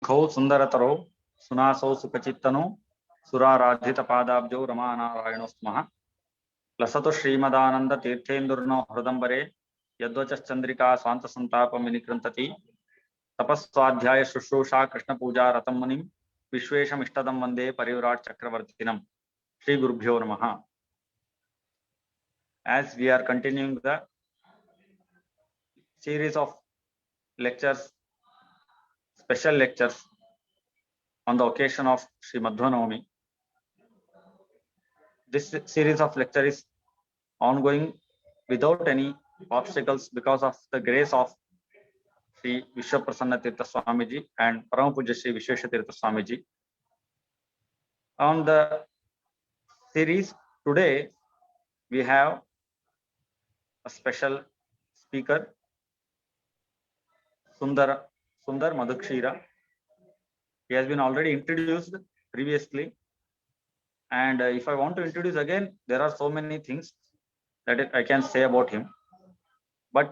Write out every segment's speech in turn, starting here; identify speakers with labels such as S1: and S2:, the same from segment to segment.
S1: दिग्घौ सुंदरतरो सुनासौ सुखचित्तनो सुराराधित पादाब्जौ रमानारायणो स्मः लसतु श्रीमदानंद तीर्थेन्दुर्नो हृदंबरे यद्वचश्चंद्रिका स्वांत संतापं विनिकृन्तति तपस्वाध्याय शुश्रूषा कृष्ण पूजा रतं मुनिं विश्वेशमिष्टदं वंदे परिव्राट चक्रवर्तिनम् श्री गुरुभ्यो नमः. As we are continuing the series of lectures, special lectures on the occasion of Shri Madhwanavami, this series of lecture is ongoing without any obstacles because of the grace of Shri Vishwaprasanna Tirtha Swamiji and Parama Puja Shri Vishwesha Tirtha Swamiji. On the series today, we have a special speaker, Sunder Madakshira. He has been already introduced previously, and if I want to introduce again, there are so many things that I can say about him, but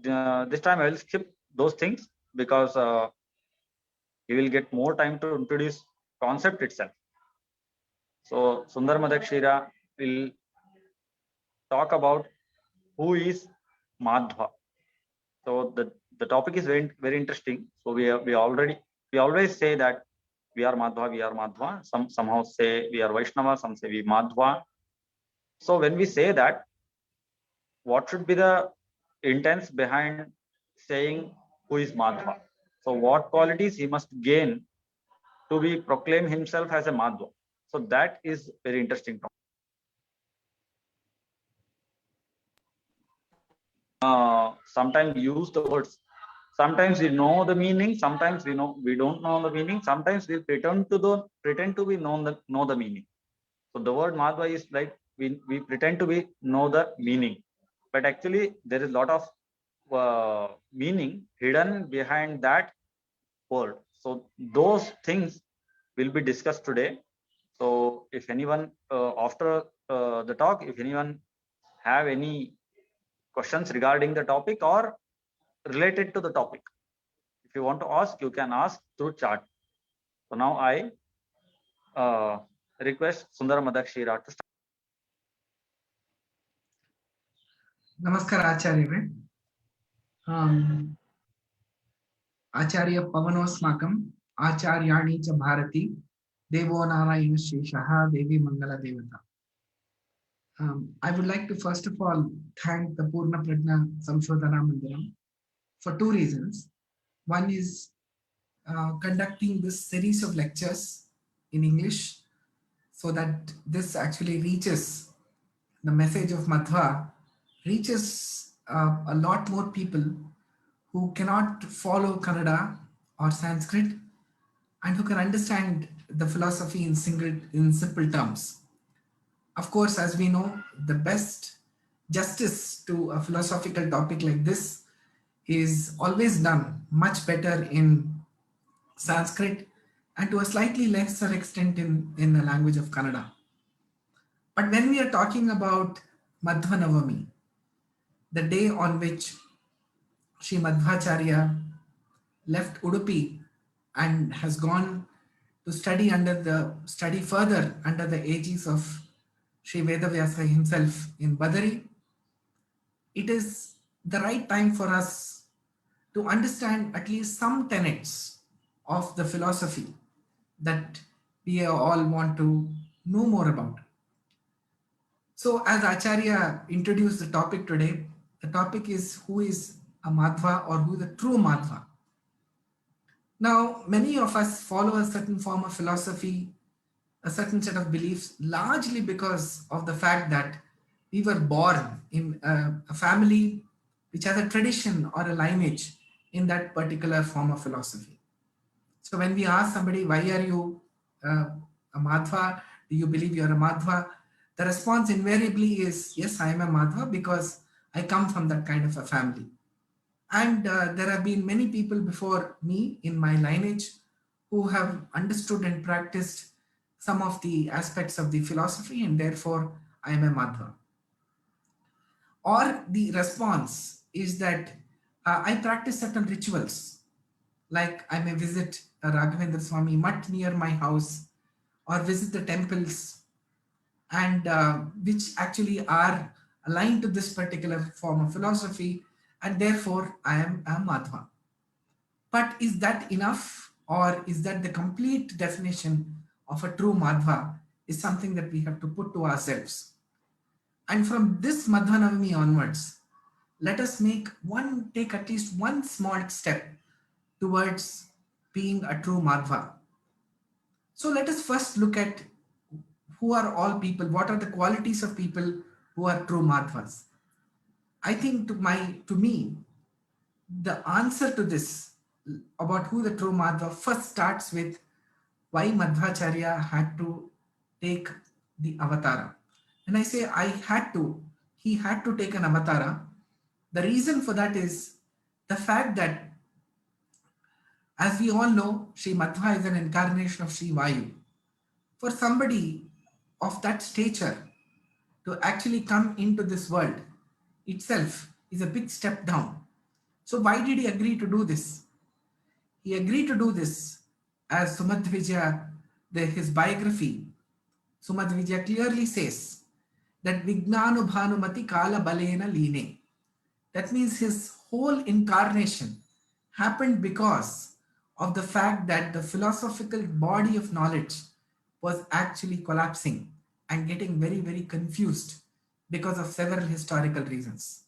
S1: this time I will skip those things because he will get more time to introduce concept itself. So Sundar Madakshira will talk about who is Madhya. So the topic is very interesting. So we always say that we are Madhya. Somehow say we are Vaishnava, some say we Madhya. So when we say that, what should be the intents behind saying who is Madhya? So what qualities he must gain to be proclaim himself as a Madhya? So that is very interesting topic. Sometimes we use the words. Sometimes we know the meaning. Sometimes we don't know the meaning. Sometimes we pretend to be know the meaning. So the word Madhya is like we pretend to be know the meaning, but actually there is a lot of meaning hidden behind that word. So those things will be discussed today. So if anyone after the talk, if anyone have any questions regarding the topic or related to the topic, if you want to ask, you can ask through chat. So now I request Sundar Madakshira to start.
S2: Namaskar Acharya. Acharya Pavanosmakam Acharyani cha Bharati Devo Narayana Sheshaha Devi Mangala Devata. I would like to first of all thank the Purna Prajna Samshodhana Mandiram for two reasons. One is conducting this series of lectures in English so that this actually reaches the message of Madhya, reaches a lot more people who cannot follow Kannada or Sanskrit and who can understand the philosophy in simple terms. Of course, as we know, the best justice to a philosophical topic like this is always done much better in Sanskrit and to a slightly lesser extent in the language of Kannada. But when we are talking about Madhwanavami, the day on which Shree Madhwacharya left Udupi and has gone to study further under the aegis of Sri Vedavyasa himself in Badari, it is the right time for us to understand at least some tenets of the philosophy that we all want to know more about. So as Acharya introduced the topic today, the topic is who is a Madhya or who is the true Madhya. Now, many of us follow a certain form of philosophy, a certain set of beliefs, largely because of the fact that we were born in a family which has a tradition or a lineage in that particular form of philosophy. So when we ask somebody, why are you a Madhya? Do you believe you're a Madhya? The response invariably is, yes, I am a Madhya because I come from that kind of a family. And there have been many people before me in my lineage who have understood and practiced some of the aspects of the philosophy, and therefore I am a Madhya. Or the response is that I practice certain rituals. Like I may visit a Raghavendra Swami mutt near my house, or visit the temples, and which actually are aligned to this particular form of philosophy, and therefore I am a Madhva. But is that enough, or is that the complete definition of a true Madhva? Is something that we have to put to ourselves. And from this Madhwanavami onwards, let us take at least one small step towards being a true Madhva. So let us first look at who are all people, what are the qualities of people who are true Madhvas. I think to me, the answer to this about who the true Madhva first starts with why Madhvacharya had to take the avatara. When I say he had to take an avatara. The reason for that is the fact that, as we all know, Shri Madhva is an incarnation of Shri Vayu. For somebody of that stature to actually come into this world itself is a big step down. So why did he agree to do this? He agreed to do this, as Sumadhvijaya, his biography, Sumadhvijaya clearly says that Vignanu Bhanumati Kala Balena Line. That means his whole incarnation happened because of the fact that the philosophical body of knowledge was actually collapsing and getting very, very confused because of several historical reasons.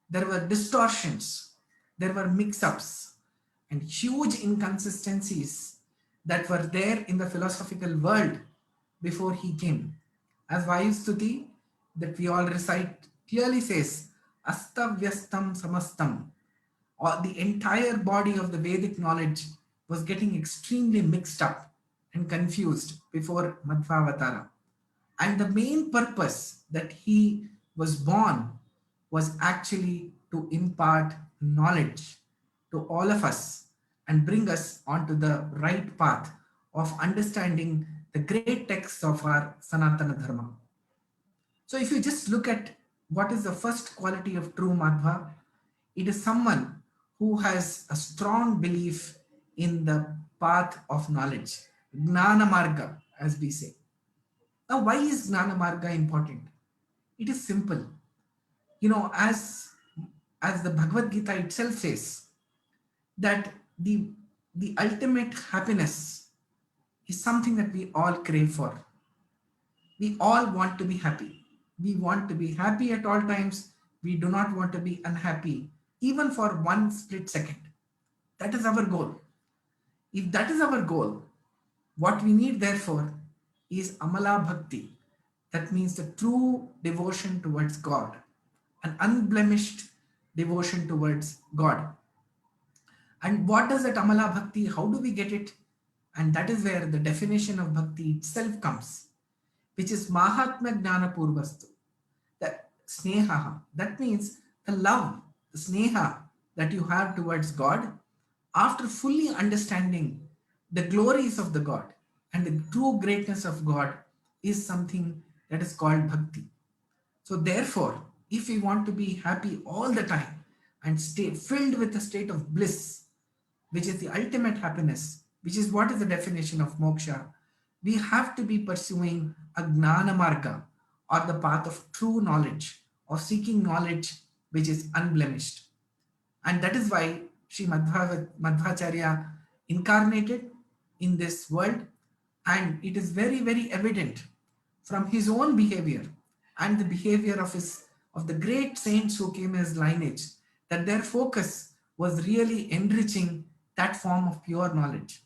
S2: There were distortions, there were mix-ups, and huge inconsistencies that were there in the philosophical world before he came. As Vayustuti, that we all recite, clearly says, Astavyastam Samastam, or the entire body of the Vedic knowledge was getting extremely mixed up and confused before Madhvavatara. And the main purpose that he was born was actually to impart knowledge to all of us and bring us onto the right path of understanding the great texts of our Sanatana Dharma. So if you just look at what is the first quality of true Madhva, it is someone who has a strong belief in the path of knowledge, Gnana Marga, as we say. Now, why is Gnana Marga important? It is simple. You know, as the Bhagavad Gita itself says, that the ultimate happiness is something that we all crave for. We all want to be happy. We want to be happy at all times. We do not want to be unhappy, even for one split second. That is our goal. If that is our goal, what we need therefore is Amala Bhakti. That means the true devotion towards God, an unblemished devotion towards God. And what does that Amala Bhakti, how do we get it? And that is where the definition of Bhakti itself comes, which is Mahatma Jnana Purvastu, that Sneha. That means the love, the Sneha that you have towards God after fully understanding the glories of the God and the true greatness of God is something that is called Bhakti. So therefore, if we want to be happy all the time and stay filled with a state of bliss, which is the ultimate happiness, which is what is the definition of moksha, we have to be pursuing a gnana marga, or the path of true knowledge, of seeking knowledge which is unblemished. And that is why Sri Madhvacharya incarnated in this world, and it is very, very evident from his own behavior and the behavior of the great saints who came as lineage, that their focus was really enriching that form of pure knowledge.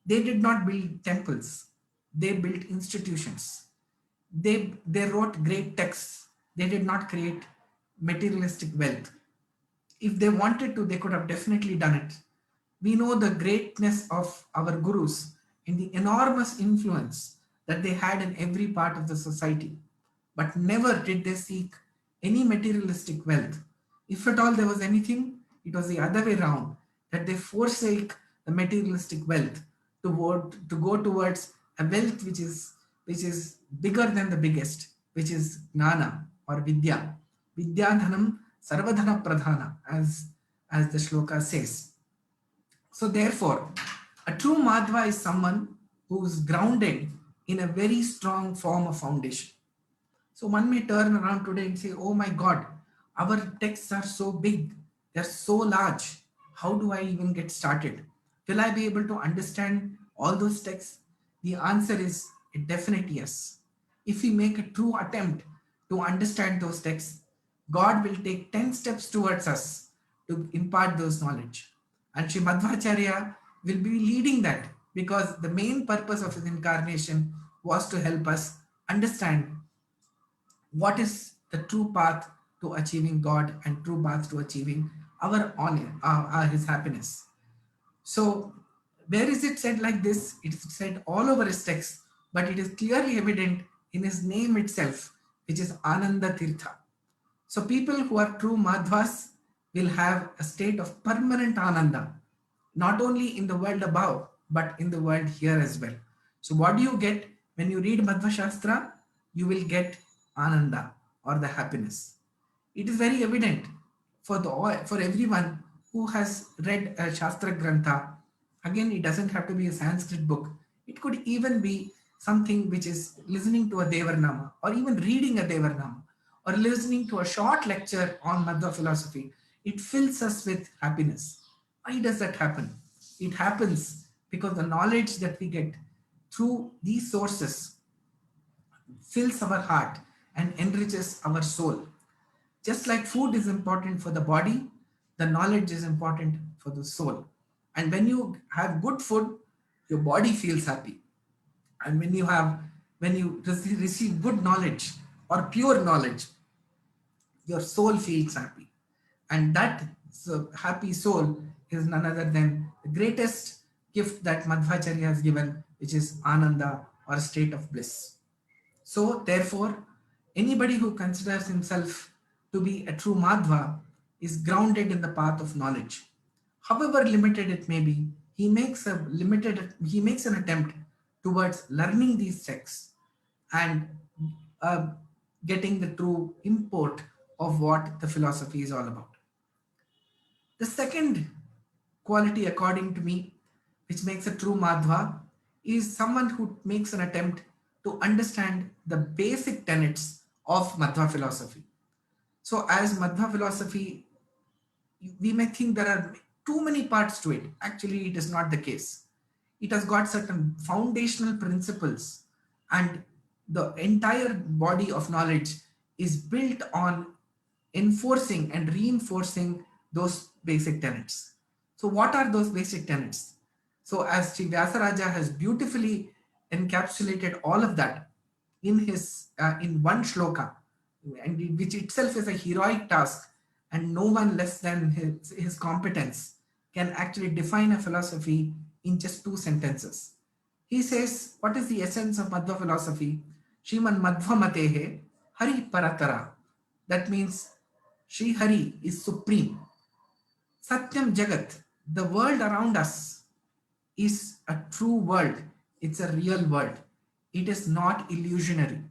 S2: They did not build temples, they built institutions. They wrote great texts. They did not create materialistic wealth. If they wanted to, they could have definitely done it. We know the greatness of our gurus and the enormous influence that they had in every part of the society. But never did they seek any materialistic wealth. If at all there was anything, it was the other way around, that they forsake the materialistic wealth to go towards a wealth which is bigger than the biggest, which is gnana or vidya. Vidyadhanam sarvadhana pradhana, as the shloka says. So therefore, a true Madhva is someone who is grounded in a very strong form of foundation. So one may turn around today and say, oh my God, our texts are so big, they're so large. How do I even get started? Will I be able to understand all those texts? The answer is a definite yes. If we make a true attempt to understand those texts, God will take 10 steps towards us to impart those knowledge. And Sri Madhwacharya will be leading that because the main purpose of his incarnation was to help us understand what is the true path to achieving God and true path to achieving our honor, his happiness. So, where is it said like this? It is said all over his text, but it is clearly evident in his name itself, which is Ananda Tirtha. So, people who are true Madhvas will have a state of permanent Ananda, not only in the world above, but in the world here as well. So, what do you get when you read Madhva Shastra? You will get Ananda or the happiness. It is very evident for everyone who has read a Shastra Grantha. Again, it doesn't have to be a Sanskrit book. It could even be something which is listening to a Devarnama or even reading a Devarnama or listening to a short lecture on Madhya philosophy. It fills us with happiness. Why does that happen? It happens because the knowledge that we get through these sources fills our heart and enriches our soul. Just like food is important for the body, the knowledge is important for the soul. And when you have good food, your body feels happy. And when you receive good knowledge or pure knowledge, your soul feels happy. And that happy soul is none other than the greatest gift that Madhvacharya has given, which is Ananda or state of bliss. So, therefore, anybody who considers himself to be a true Madhva is grounded in the path of knowledge. However limited it may be, he makes an attempt towards learning these texts and uh, getting the true import of what the philosophy is all about. The second quality, according to me, which makes a true Madhva, is someone who makes an attempt to understand the basic tenets of Madhva philosophy. So, as Madhva philosophy, we may think there are too many parts to it. Actually, it is not the case. It has got certain foundational principles, and the entire body of knowledge is built on enforcing and reinforcing those basic tenets. So, what are those basic tenets? So, as Sri Vyasaraja has beautifully encapsulated all of that in one shloka, and which itself is a heroic task, and no one less than his competence can actually define a philosophy in just two sentences. He says, what is the essence of Madhva philosophy? Shriman Madhva Matehe Hari Paratara. That means Sri Hari is supreme. Satyam Jagat, the world around us is a true world. It's a real world. It is not illusionary.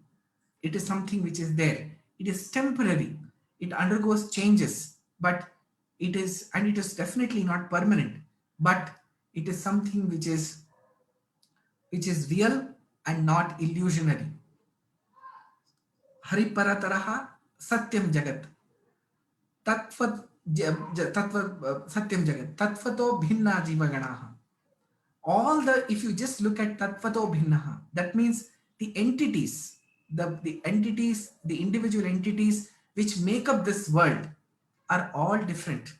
S2: It is something which is there. It is temporary. It undergoes changes, but it is definitely not permanent. But it is something which is real and not illusionary. Hariparataraha Satyam Jagat. Satyam Jagat. Tatvato Bhinna Jivaganaha. If you just look at Tatvato Bhinnaha, that means the entities, the individual entities which make up this world are all different.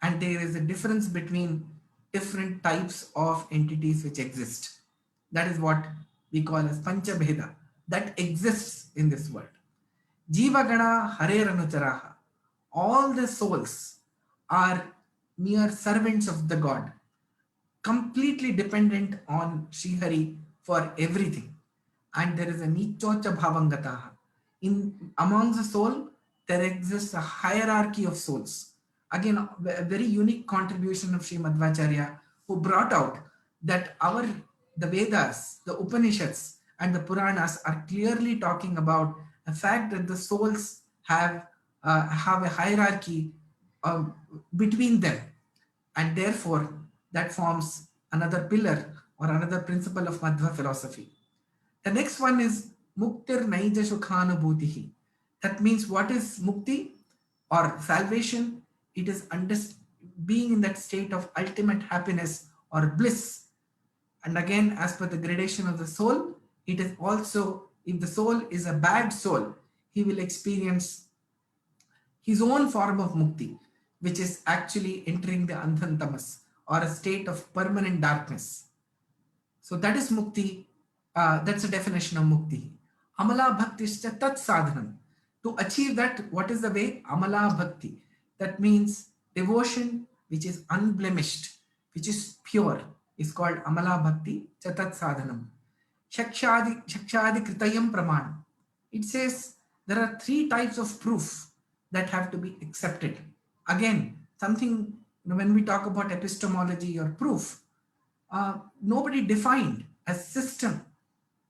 S2: And there is a difference between different types of entities which exist. That is what we call as Panchabheda, that exists in this world. Jivagana Hareranucharaha. All the souls are mere servants of the God, completely dependent on Sri Hari for everything. And there is a Nichocha Bhavangataha. Amongst the soul, there exists a hierarchy of souls. Again, a very unique contribution of Sri Madhwacharya, who brought out that the Vedas, the Upanishads, and the Puranas are clearly talking about the fact that the souls have a hierarchy between them, and therefore That forms another pillar or another principle of Madhva philosophy. The next one is Muktir Naija Shukhanubhutihi. That means what is Mukti or salvation? It is being in that state of ultimate happiness or bliss. And again, as per the gradation of the soul, it is also, if the soul is a bad soul, he will experience his own form of mukti, which is actually entering the andhantamas or a state of permanent darkness. So that is mukti. That's a definition of mukti. Amala bhaktischa tat sadhanam. To achieve that, what is the way? Amala bhakti. That means devotion which is unblemished, which is pure, is called amala bhakti chatat sadhanam. Shakshadi kritayam praman. It says there are three types of proof that have to be accepted. Again, something, when we talk about epistemology or proof, nobody defined a system,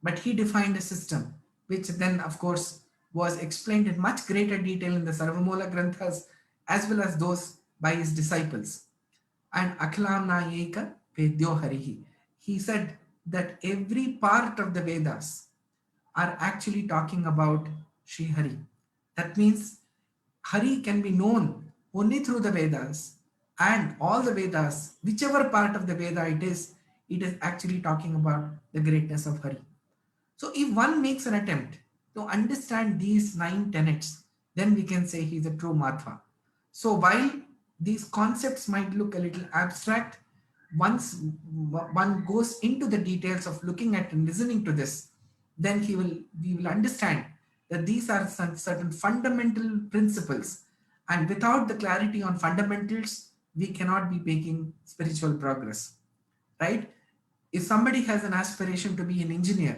S2: but he defined a system, which then, of course, was explained in much greater detail in the Sarvamola Granthas as well as those by his disciples. And Akhilam Nayeka Vedyo Harihi. He said that every part of the Vedas are actually talking about Sri Hari. That means Hari can be known only through the Vedas, and all the Vedas, whichever part of the Veda it is actually talking about the greatness of Hari. So if one makes an attempt to understand these 9 tenets, then we can say he's a true Madhva. So while these concepts might look a little abstract, once one goes into the details of looking at and listening to this, then we will understand that these are some certain fundamental principles, and without the clarity on fundamentals, we cannot be making spiritual progress, right? If somebody has an aspiration to be an engineer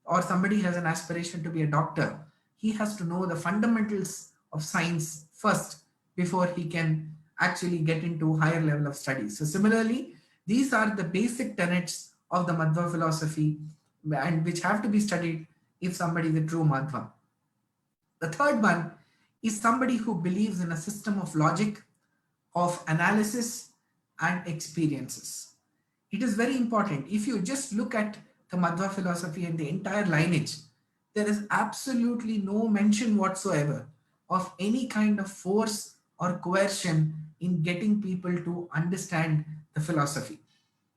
S2: or somebody has an aspiration to be a doctor, he has to know the fundamentals of science first before he can actually get into higher level of studies. So similarly, these are the basic tenets of the Madhva philosophy, and which have to be studied if somebody is a true Madhva. The third one is somebody who believes in a system of logic, of analysis and experiences. It is very important. If you just look at the Madhva philosophy and the entire lineage, there is absolutely no mention whatsoever of any kind of force or coercion in getting people to understand the philosophy.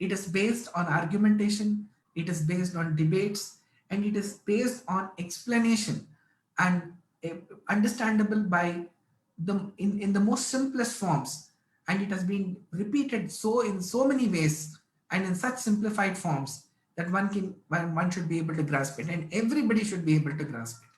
S2: It is based on argumentation, it is based on debates, and it is based on explanation and understandable by in the most simplest forms. And it has been repeated so in so many ways and in such simplified forms that one should be able to grasp it, and everybody should be able to grasp it.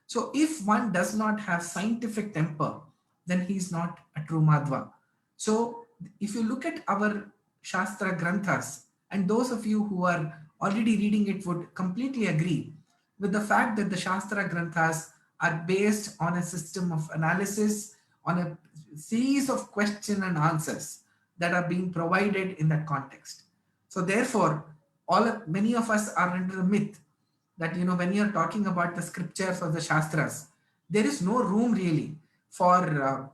S2: So if one does not have scientific temper, then he is not a true Madhva. So if you look at our Shastra Granthas, and those of you who are already reading it would completely agree with the fact that the Shastra Granthas are based on a system of analysis, on a series of question and answers that are being provided in that context. So therefore, many of us are under the myth that, when you're talking about the scriptures or the Shastras, there is no room really for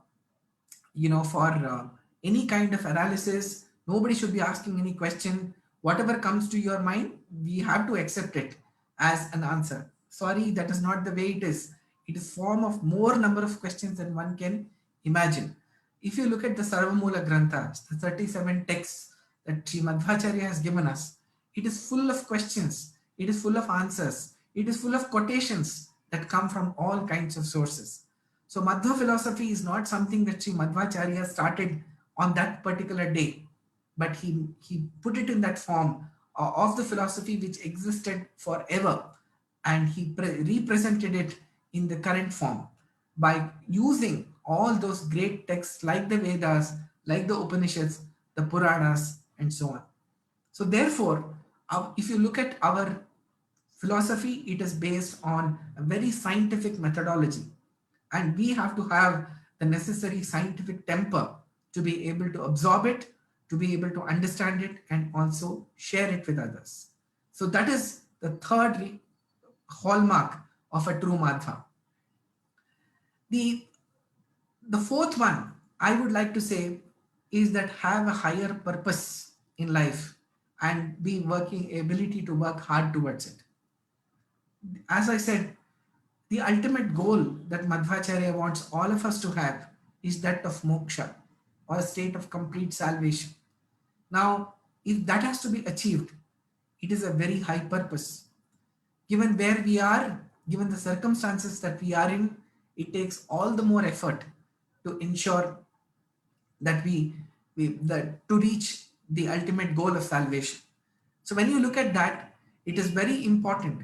S2: any kind of analysis. Nobody should be asking any question. Whatever comes to your mind, we have to accept it as an answer. Sorry, that is not the way it is. It is form of more number of questions than one can imagine. If you look at the Sarvamoola Granthas, the 37 texts that Sri Madhwacharya has given us, it is full of questions, it is full of answers, it is full of quotations that come from all kinds of sources. So Madhva philosophy is not something that Sri Madhwacharya started on that particular day, but he put it in that form of the philosophy which existed forever, and he represented it in the current form by using all those great texts like the Vedas, like the Upanishads, the Puranas, and so on. So therefore, if you look at our philosophy, it is based on a very scientific methodology, and we have to have the necessary scientific temper to be able to absorb it, to be able to understand it, and also share it with others. So that is the third hallmark of a true Madhva. The fourth one I would like to say is that have a higher purpose in life and be working ability to work hard towards it. As I said, the ultimate goal that Madhvacharya wants all of us to have is that of moksha, or a state of complete salvation. Now, if that has to be achieved, it is a very high purpose. Given where we are, given the circumstances that we are in, it takes all the more effort to ensure that that to reach the ultimate goal of salvation. So when you look at that, it is very important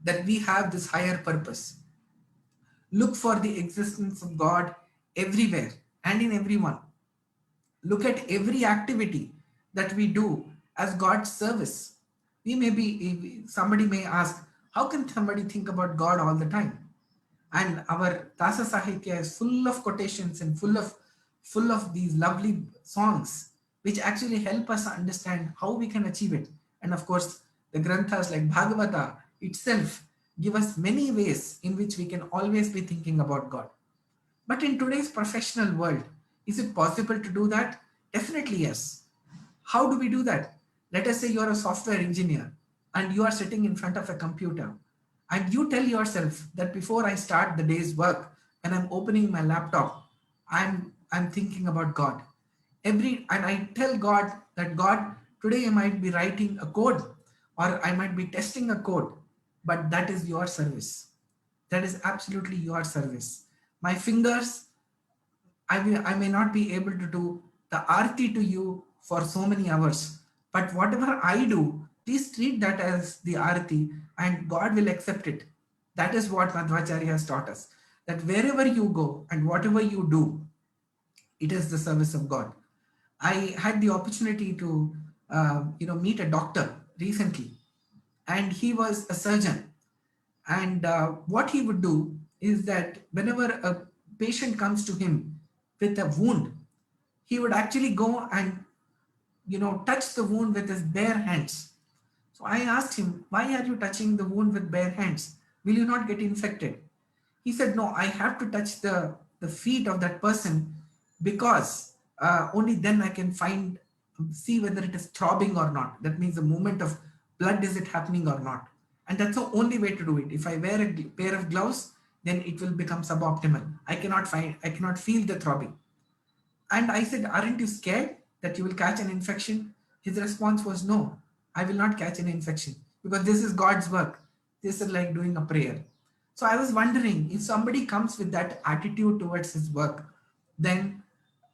S2: that we have this higher purpose. Look for the existence of God everywhere and in everyone. Look at every activity that we do as God's service. We may be, somebody may ask, how can somebody think about God all the time? And our Dasa Sahitya is full of quotations and full of these lovely songs which actually help us understand how we can achieve it. And of course, the granthas like Bhagavata itself give us many ways in which we can always be thinking about God. But in today's professional world, is it possible to do that? Definitely yes. How do we do that? Let us say you're a software engineer and you are sitting in front of a computer and you tell yourself that before I start the day's work, when I'm opening my laptop, I'm thinking about God. And I tell God that God, today I might be writing a code or I might be testing a code, but that is your service. That is absolutely your service. My fingers, I may not be able to do the arti to you for so many hours, but whatever I do, please treat that as the arti and God will accept it. That is what Madhvacharya has taught us, that wherever you go and whatever you do, it is the service of God. I had the opportunity to meet a doctor recently, and he was a surgeon. And what he would do is that whenever a patient comes to him with a wound, he would actually go and touch the wound with his bare hands. So I asked him, why are you touching the wound with bare hands? Will you not get infected? He said, no, I have to touch the feet of that person because only then I can see whether it is throbbing or not. That means the movement of blood, is it happening or not? And that's the only way to do it. If I wear a pair of gloves, then it will become suboptimal. I cannot feel the throbbing. And I said, aren't you scared that you will catch an infection? His response was, no, I will not catch an infection because this is God's work. This is like doing a prayer. So I was wondering, if somebody comes with that attitude towards his work, then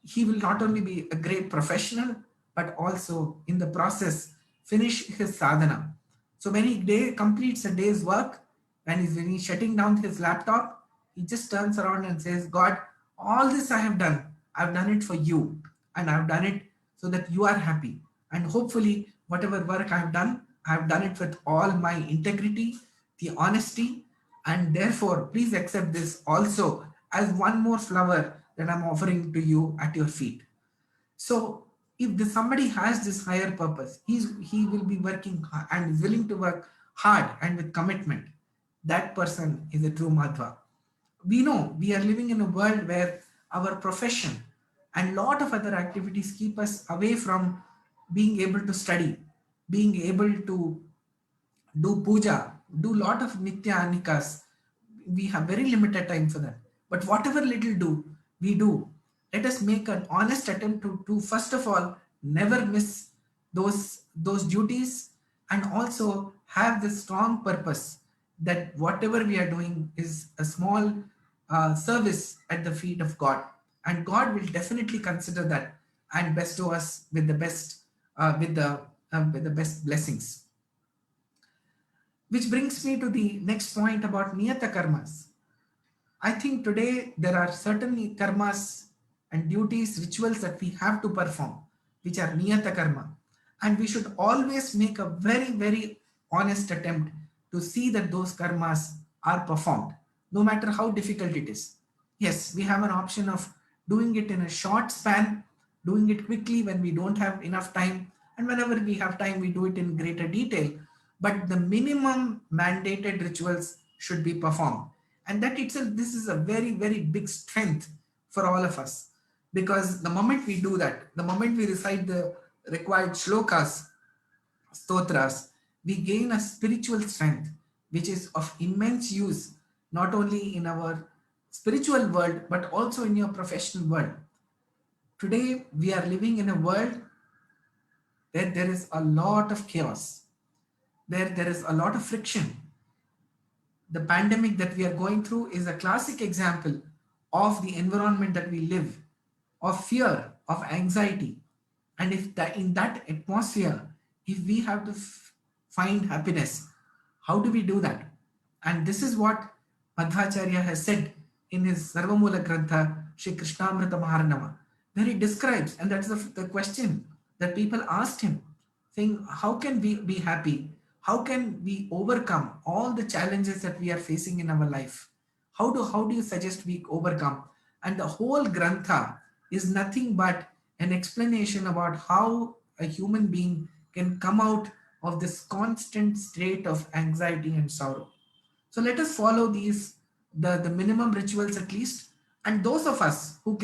S2: he will not only be a great professional, but also in the process finish his sadhana. So when he completes a day's work, when he's shutting down his laptop, he just turns around and says, God, all this I have done, I've done it for you, and I've done it so that you are happy. And hopefully, whatever work I've done it with all my integrity, the honesty, and therefore, please accept this also as one more flower that I'm offering to you at your feet. So, if somebody has this higher purpose, he will be working and is willing to work hard and with commitment. That person is a true Madhva. We know we are living in a world where our profession and lot of other activities keep us away from being able to study, being able to do puja, do lot of nitya anikas. We have very limited time for that. But whatever little we do, let us make an honest attempt to first of all never miss those duties, and also have this strong purpose that whatever we are doing is a small service at the feet of God, and God will definitely consider that and bestow us with the best with the best blessings. Which brings me to the next point about niyata karmas. I think today there are certain karmas and duties, rituals that we have to perform, which are niyata karma. And we should always make a very, very honest attempt to see that those karmas are performed, no matter how difficult it is. Yes, we have an option of doing it in a short span, doing it quickly when we don't have enough time, and whenever we have time, we do it in greater detail. But the minimum mandated rituals should be performed. And that itself, this is a very, very big strength for all of us. Because the moment we do that, the moment we recite the required shlokas, stotras, we gain a spiritual strength which is of immense use not only in our spiritual world but also in your professional world. Today, we are living in a world where there is a lot of chaos, where there is a lot of friction. The pandemic that we are going through is a classic example of the environment that we live, of fear, of anxiety. And if that in that atmosphere, if we have to find happiness, how do we do that? And this is what Madhvacharya has said in his Sarvamula Grantha, Shri Krishnamrita Maharanama, where he describes, and that's the question that people asked him, saying, how can we be happy? How can we overcome all the challenges that we are facing in our life? How do you suggest we overcome? And the whole Grantha is nothing but an explanation about how a human being can come out of this constant state of anxiety and sorrow. So let us follow these the minimum rituals at least, and those of us who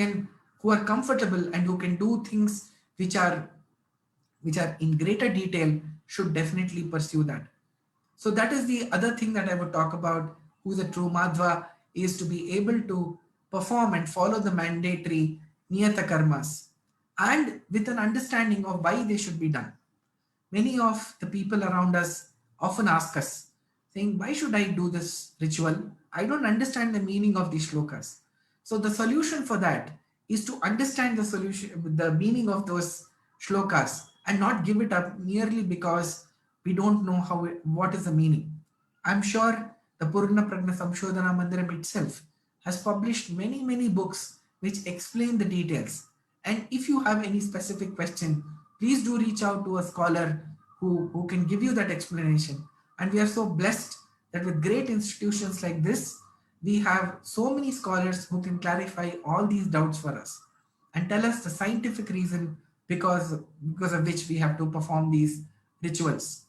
S2: are comfortable and who can do things which are in greater detail should definitely pursue that. So that is the other thing that I would talk about. Who the true Madhva is to be able to perform and follow the mandatory niyata karmas, and with an understanding of why they should be done. Many of the people around us often ask us, saying, why should I do this ritual? I don't understand the meaning of these shlokas. So the solution for that is to understand the meaning of those shlokas and not give it up merely because we don't know what is the meaning. I'm sure the Purna Pragna Samshodhana Mandiram itself has published many, many books which explain the details. And if you have any specific question, please do reach out to a scholar who can give you that explanation. And we are so blessed that with great institutions like this, we have so many scholars who can clarify all these doubts for us and tell us the scientific reason because of which we have to perform these rituals.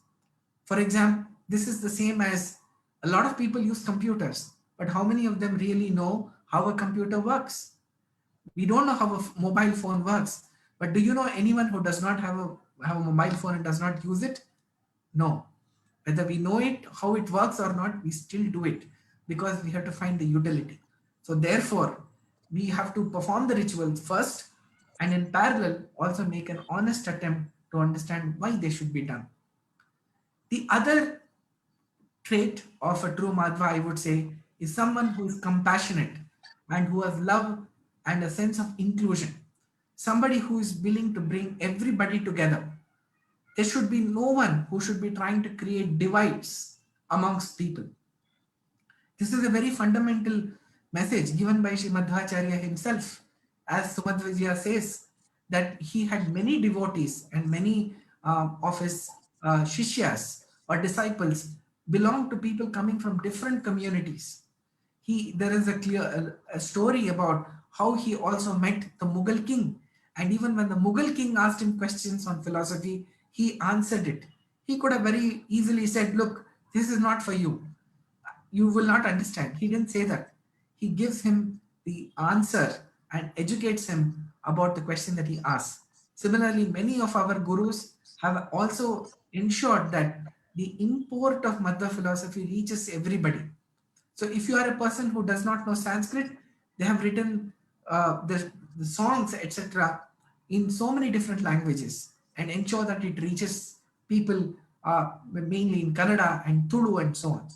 S2: For example, this is the same as a lot of people use computers, but how many of them really know how a computer works? We don't know how a mobile phone works, but do you know anyone who does not have a mobile phone and does not use it? No. Whether we know it, how it works or not, we still do it because we have to find the utility. So therefore, we have to perform the rituals first and in parallel also make an honest attempt to understand why they should be done. The other trait of a true Madhva, I would say, is someone who is compassionate and who has love and a sense of inclusion. Somebody who is willing to bring everybody together. There should be no one who should be trying to create divides amongst people. This is a very fundamental message given by Shri Madhwacharya himself. As Sumadhvijaya says, that he had many devotees and many of his shishyas or disciples belonged to people coming from different communities. There is a clear a story about how he also met the Mughal king, and even when the Mughal king asked him questions on philosophy, he answered it. He could have very easily said, look, this is not for you, you will not understand. He didn't say that. He gives him the answer and educates him about the question that he asks. Similarly, many of our gurus have also ensured that the import of Madhya philosophy reaches everybody. So if you are a person who does not know Sanskrit, they have written the songs, etc., in so many different languages and ensure that it reaches people mainly in Kannada and Tulu and so on.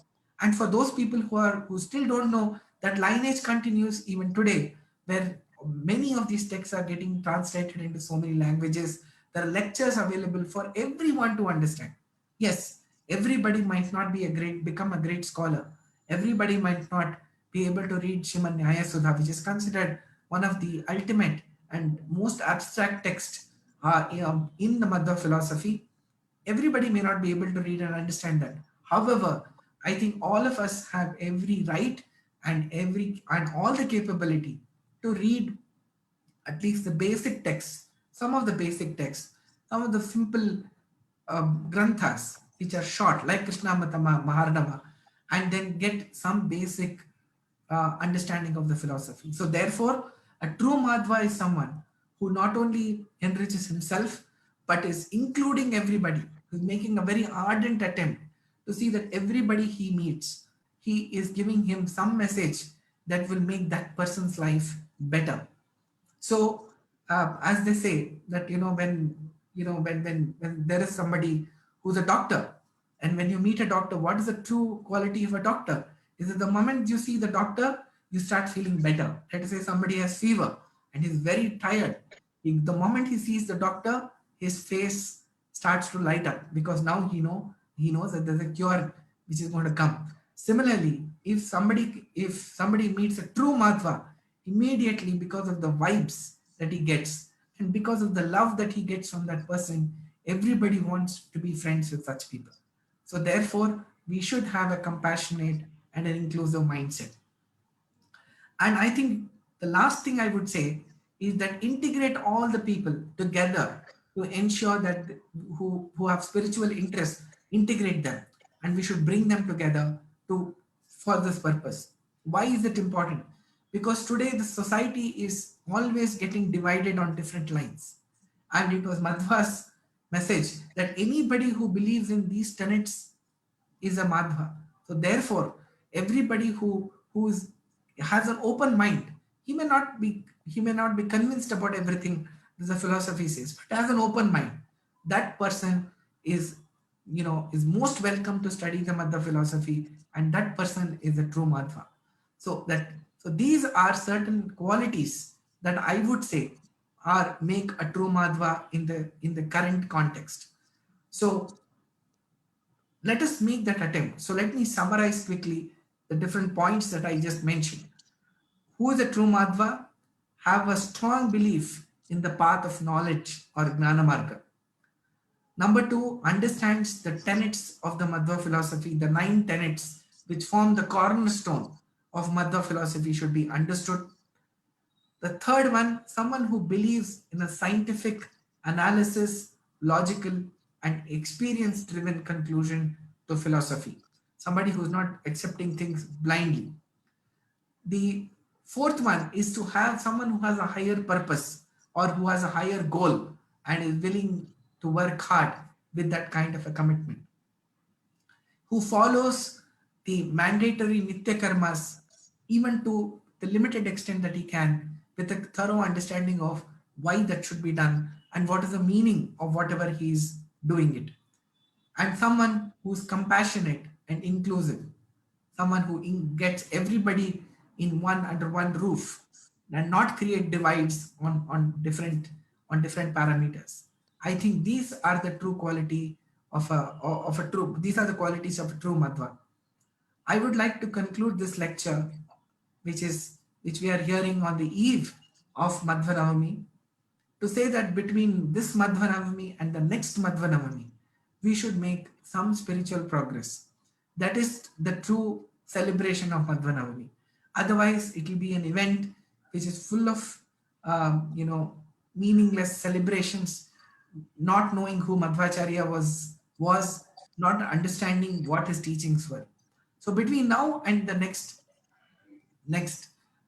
S2: And for those people who still don't know, that lineage continues even today, where many of these texts are getting translated into so many languages. There are lectures available for everyone to understand. Yes, everybody might not become a great scholar. Everybody might not be able to read Shrimad Nyaya Sudha, which is considered one of the ultimate and most abstract texts in the Madhya philosophy. Everybody may not be able to read and understand that. However, I think all of us have every right and all the capability to read at least the basic texts, some of the basic texts, some of the simple granthas, which are short, like Krishnamrita Maharanama, and then get some basic understanding of the philosophy. So, therefore, a true Madhva is someone who not only enriches himself, but is including everybody, who's making a very ardent attempt to see that everybody he meets, he is giving him some message that will make that person's life better. So as they say that, when there is somebody who's a doctor, and when you meet a doctor, what is the true quality of a doctor? Is it the moment you see the doctor, you start feeling better? Let us say somebody has fever and he's very tired. The moment he sees the doctor, his face starts to light up, because now he knows that there's a cure which is going to come. Similarly, if somebody meets a true Madhva, immediately, because of the vibes that he gets and because of the love that he gets from that person, everybody wants to be friends with such people. So therefore, we should have a compassionate and an inclusive mindset. And I think the last thing I would say is that integrate all the people together to ensure that who have spiritual interests, integrate them, and we should bring them together to for this purpose. Why is it important? Because today the society is always getting divided on different lines. And it was Madhva's message that anybody who believes in these tenets is a Madhva. So therefore, everybody who is has an open mind, he may not be convinced about everything the philosophy says, but has an open mind. That person is is most welcome to study the Madhya philosophy, and that person is a true Madhva. So these are certain qualities that I would say are make a true Madhva in the current context. So let us make that attempt. So let me summarize quickly the different points that I just mentioned. Who is a true Madhva? Have a strong belief in the path of knowledge or Gnana Marga. Number two, understands the tenets of the Madhva philosophy, the 9 tenets which form the cornerstone of Madhva philosophy should be understood. The third one, someone who believes in a scientific analysis, logical, and experience driven conclusion to philosophy. Somebody who's not accepting things blindly. The fourth one is to have someone who has a higher purpose or who has a higher goal and is willing to work hard with that kind of a commitment, who follows the mandatory nitya karmas even to the limited extent that he can, with a thorough understanding of why that should be done and what is the meaning of whatever he is doing it. And someone who's compassionate and inclusive, someone who gets everybody in one under one roof and not create divides on different parameters. I think these are the true quality of a true these are the qualities of a true Madhva. I would like to conclude this lecture, which we are hearing on the eve of Madhvanavami, to say that between this Madhvanavami and the next Madhvanavami, we should make some spiritual progress. That is the true celebration of Madhvanavami. Otherwise, it will be an event which is full of, meaningless celebrations, not knowing who Madhvacharya was not understanding what his teachings were. So between now and the next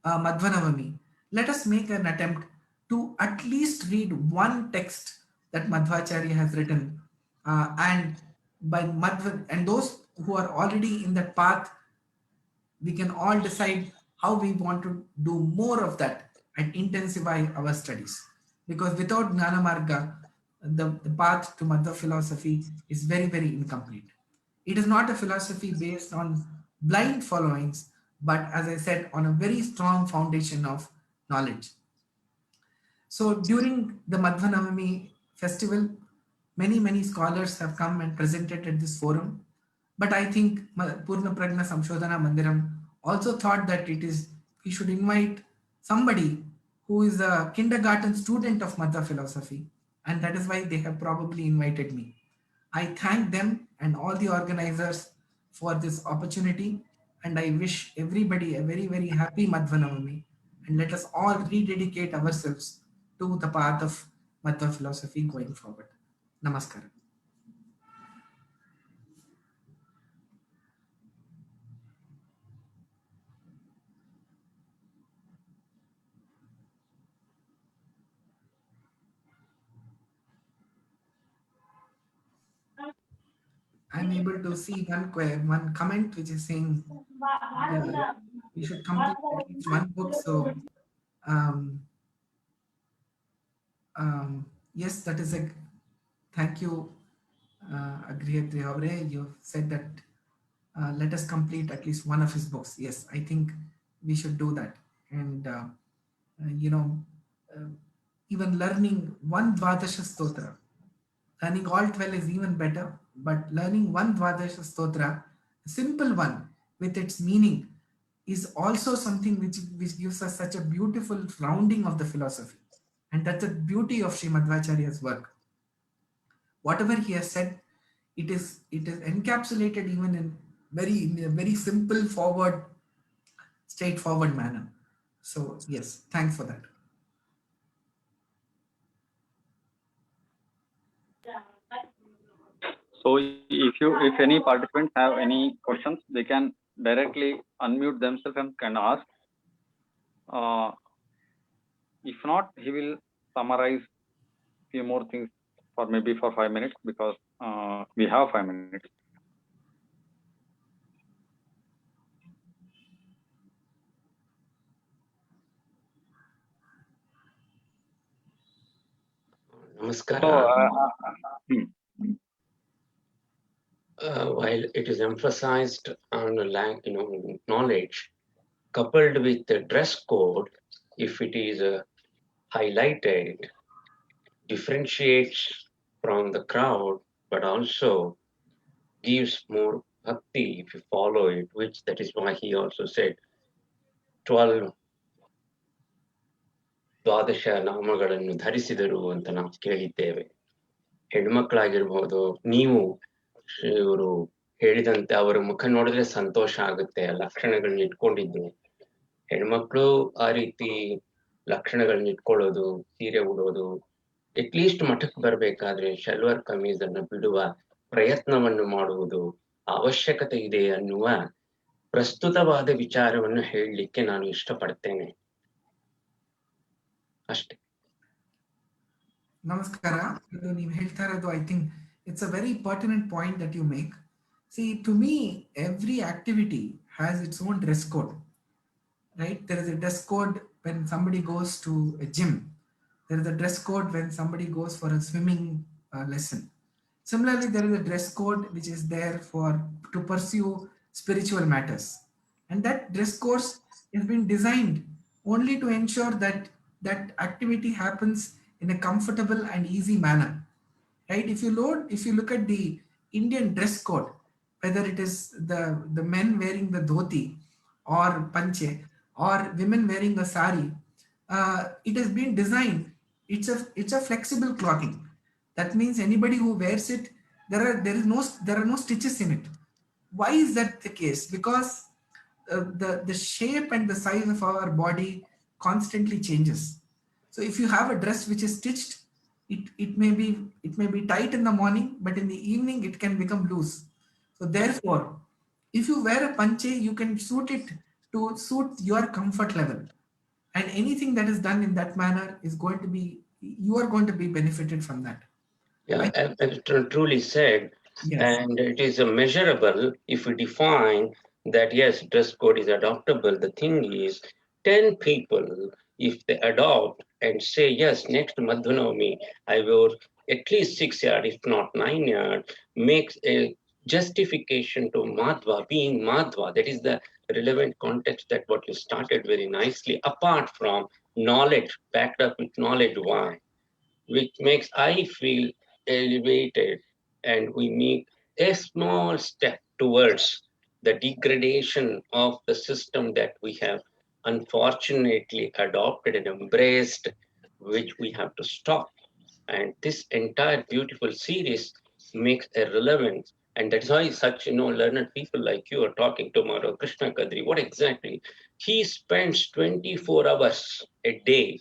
S2: Madhvanavami, let us make an attempt to at least read one text that Madhvacharya has written, and by Madhva, and those who are already in that path, we can all decide how we want to do more of that and intensify our studies. Because without Gnana Marga, the path to Madhva philosophy is very, very incomplete. It is not a philosophy based on blind followings, but as I said, on a very strong foundation of knowledge. So during the Madhvanavami festival, many scholars have come and presented at this forum. But I think Purna Pragna Samshodhana Mandiram also thought that we should invite somebody who is a kindergarten student of Madhya philosophy, and that is why they have probably invited me. I thank them and all the organizers for this opportunity, and I wish everybody a very, very happy Madhvanavami, and let us all rededicate ourselves to the path of Madhya philosophy going forward. Namaskaram. I'm able to see one comment which is saying we should complete at least one book. So um, yes, that is a thank you, Agrihatri Havre. You said that let us complete at least one of his books. Yes, I think we should do that. And you know, uh, even learning one Dvadasha Stotra, learning all 12 is even better, but learning one Dvadasha Stotra, a simple one with its meaning, is also something which gives us such a beautiful rounding of the philosophy. And that's the beauty of Sri Madhwacharya's work. Whatever he has said, it is encapsulated even in a very simple, forward, straightforward manner. So yes, thanks for that.
S1: So if any participants have any questions, they can directly unmute themselves and can ask. If not, he will summarize few more things for maybe for 5 minutes, because we have 5 minutes.
S3: Namaskara.
S1: So,
S3: While it is emphasized on knowledge, coupled with the dress code, if it is highlighted, differentiates from the crowd, but also gives more bhakti if you follow it, which that is why he also said 12 ದ್ವಾದಶ ನಾಮಗಳನ್ನು ಧರಿಸಿದರು ಅಂತ ನಾವು ಕೇಳಿದ್ದೇವೆ. ಹೆಣ್ಮಕ್ಳಾಗಿರ್ಬೋದು, ನೀವು ಇವರು ಹೇಳಿದಂತೆ ಅವರ ಮುಖ ನೋಡಿದ್ರೆ ಸಂತೋಷ ಆಗುತ್ತೆ, ಲಕ್ಷಣಗಳನ್ನ ಇಟ್ಕೊಂಡಿದ್ದು. ಹೆಣ್ಮಕ್ಳು ಆ ರೀತಿ ಲಕ್ಷಣಗಳನ್ನ ಇಟ್ಕೊಳ್ಳೋದು, ಸೀರೆ ಉಡೋದು, ಅಟ್ಲೀಸ್ಟ್ ಮಠಕ್ಕೆ ಬರ್ಬೇಕಾದ್ರೆ ಶಲ್ವರ್ ಕಮೀಸ್ ಅನ್ನು ಬಿಡುವ ಪ್ರಯತ್ನವನ್ನು ಮಾಡುವುದು ಅವಶ್ಯಕತೆ ಇದೆ ಅನ್ನುವ ಪ್ರಸ್ತುತವಾದ ವಿಚಾರವನ್ನು ಹೇಳಲಿಕ್ಕೆ ನಾನು ಇಷ್ಟಪಡ್ತೇನೆ. ಅಷ್ಟೇ.
S2: Namaskara. ನೀವು ಹೇಳ್ತಾ ಇರೋದು, I think it's a very pertinent point that you make. See, to me, every activity has its own dress code, right? There is a dress code when somebody goes to a gym. There is a dress code when somebody goes for a swimming lesson. Similarly, there is a dress code which is there to pursue spiritual matters, and that dress code has been designed only to ensure that that activity happens in a comfortable and easy manner, right? If you look at the Indian dress code, whether it is the men wearing the dhoti or panche, or women wearing a sari, it has been designed. It's a flexible clothing. That means anybody who wears it, there are no stitches in it. Why is that the case? Because the shape and the size of our body constantly changes. So if you have a dress which is stitched, it may be tight in the morning, but in the evening it can become loose. So therefore, if you wear a panche, you can suit it to suit your comfort level, and anything that is done in that manner is going to be, you are going to be benefited from that.
S3: Yeah, as truly said,
S2: Yes.
S3: and it is a measurable if we define that, yes, dress code is adoptable. The thing is, 10 people, if they adopt and say, yes, next Madhwanavami, I wear at least 6 yard, if not 9 yard, makes a justification to Madhva being Madhva. That is the relevant context that what you started very nicely, apart from knowledge, backed up with knowledge. Why? Which makes I feel elevated, and we make a small step towards the degradation of the system that we have unfortunately adopted and embraced, which we have to stop. And this entire beautiful series makes a relevance. And that's why such learned people like you are talking tomorrow, Krishna Kadri. What exactly? He spends 24 hours a day,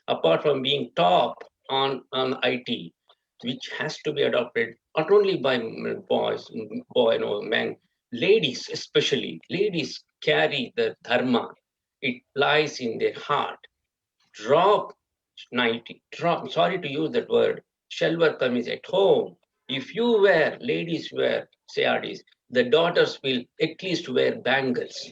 S3: apart from being top on IT, which has to be adopted not only by boys, men, ladies especially. Ladies carry the dharma. It lies in their heart. Drop 90, drop, sorry to use that word, shelver kameez at home, If you wear, ladies wear saris, the daughters will at least wear bangles.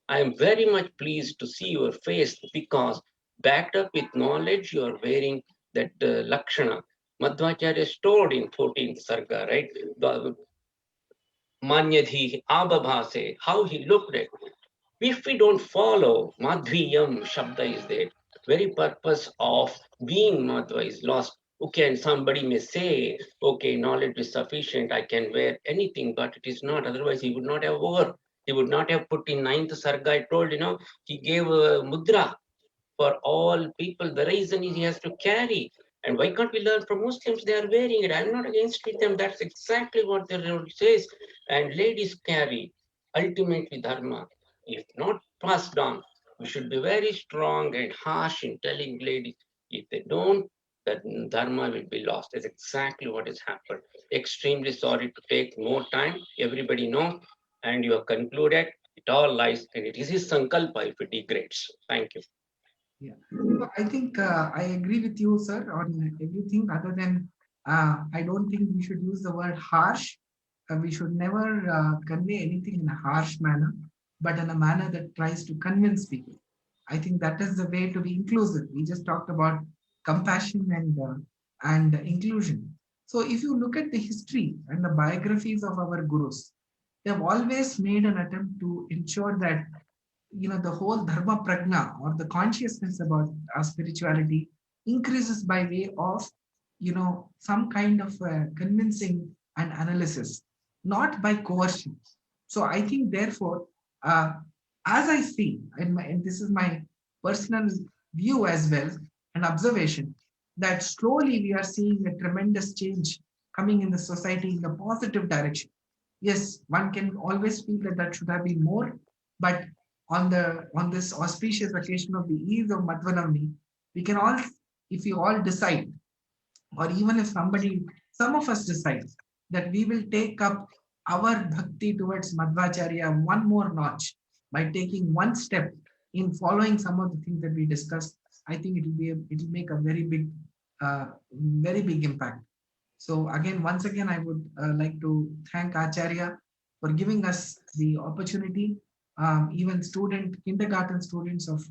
S3: I am very much pleased to see your face because backed up with knowledge, you are wearing that Lakshana. Madhwacharya stored in 14th Sarga, right? The Manyadhi Abhabhase, how he looked at. If we don't follow Madhyam Shabda is there, very purpose of being Madhva is lost. Okay, and somebody may say, okay, knowledge is sufficient, I can wear anything, but it is not. Otherwise, he would not have wore. He would not have put in ninth sarga. I told, he gave a mudra for all people. The reason is he has to carry. And why can't we learn from Muslims? They are wearing it. I'm not against them. That's exactly what the rule says. And ladies carry ultimately dharma. If not passed on, we should be very strong and harsh in telling ladies. If they don't, that dharma will be lost. That's exactly what has happened. Extremely sorry to take more time. Everybody knows. And you have concluded it all lies, and it is his sankalpa if it degrades. Thank you.
S2: Yeah, so I think I agree with you, sir, on everything. Other than I don't think we should use the word harsh. We should never convey anything in a harsh manner, but in a manner that tries to convince people. I think that is the way to be inclusive. We just talked about compassion and inclusion. So if you look at the history and the biographies of our gurus, they have always made an attempt to ensure that the whole dharma prajna or the consciousness about our spirituality increases by way of some kind of convincing and analysis, not by coercion. So I think therefore, uh, as I see, and this is my personal view as well, an observation, that slowly we are seeing a tremendous change coming in the society in the positive direction. Yes, one can always feel that that should have been more, but on this auspicious occasion of the eve of Madhwanavami, we can all, if we all decide, or even if some of us decide that we will take up our bhakti towards Madhvacharya one more notch by taking one step in following some of the things that we discussed, I think it will make a very big impact. So again, once again, I would like to thank Acharya for giving us the opportunity. Even kindergarten students of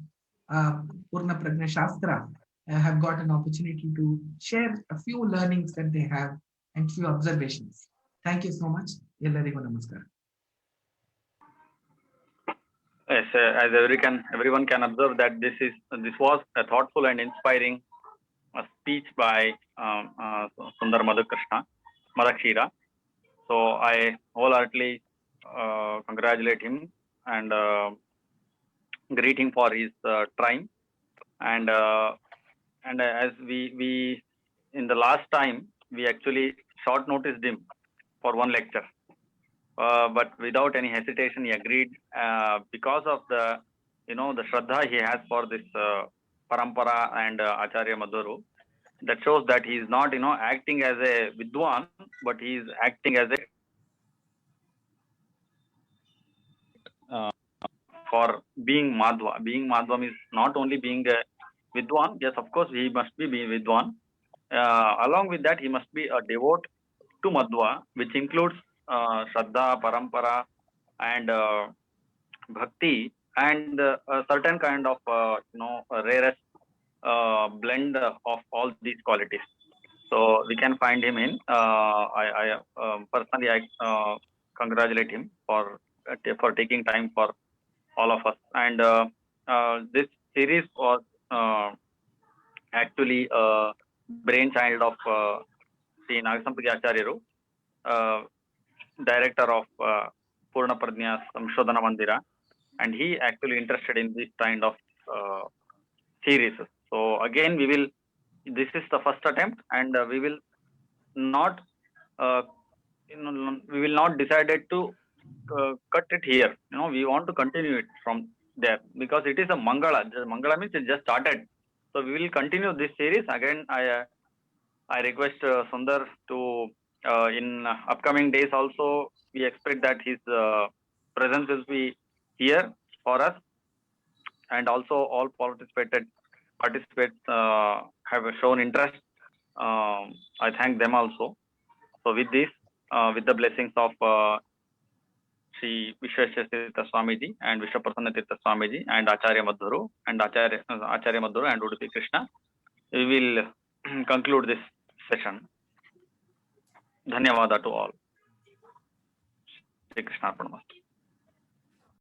S2: Purna Prajna Shastra have got an opportunity to share a few learnings that they have and few observations. Thank you so much. Ellarigu namaskara.
S1: Yes, as everyone can observe that this was a thoughtful and inspiring speech by Sunder Madakshira. So I wholeheartedly congratulate him and greet him for his trying. And as we in the last time we actually short noticed him for one lecture, but without any hesitation he agreed because of the the shraddha he has for this parampara and Acharya Madhuru. That shows that he is not acting as a Vidwan, but he is acting as a for being Madhwa. Being Madhwa means not only being a Vidwan. Yes, of course he must be Vidwan. Along with that, he must be a devote to Madhwa, which includes Shraddha, Parampara, and Bhakti, and a certain kind of a rarest blend of all these qualities. So we can find him in. I personally congratulate him for taking time for all of us. And this series was actually a brainchild of Sri Nagasampige Acharyaru, director of Purna Prajna Samshodhana Mandira, and he actually interested in this kind of series. So again, this is the first attempt, and we will not, we will not decided to cut it here. We want to continue it from there because it is a Mangala. Mangala means it just started. So we will continue this series. Again, I request Sunder to in upcoming days also. We expect that his presence will be here for us, and also all participants have shown interest. I thank them also. So with this, with the blessings of Shri Vishweshwartirtha Swamiji and Vishwaprasannatirtha Swamiji and Acharya Madhuru and Acharya Madhuru and Udupi Krishna, we will conclude this session. Dhanyavada to all. Shri Krishna Arpanamastu.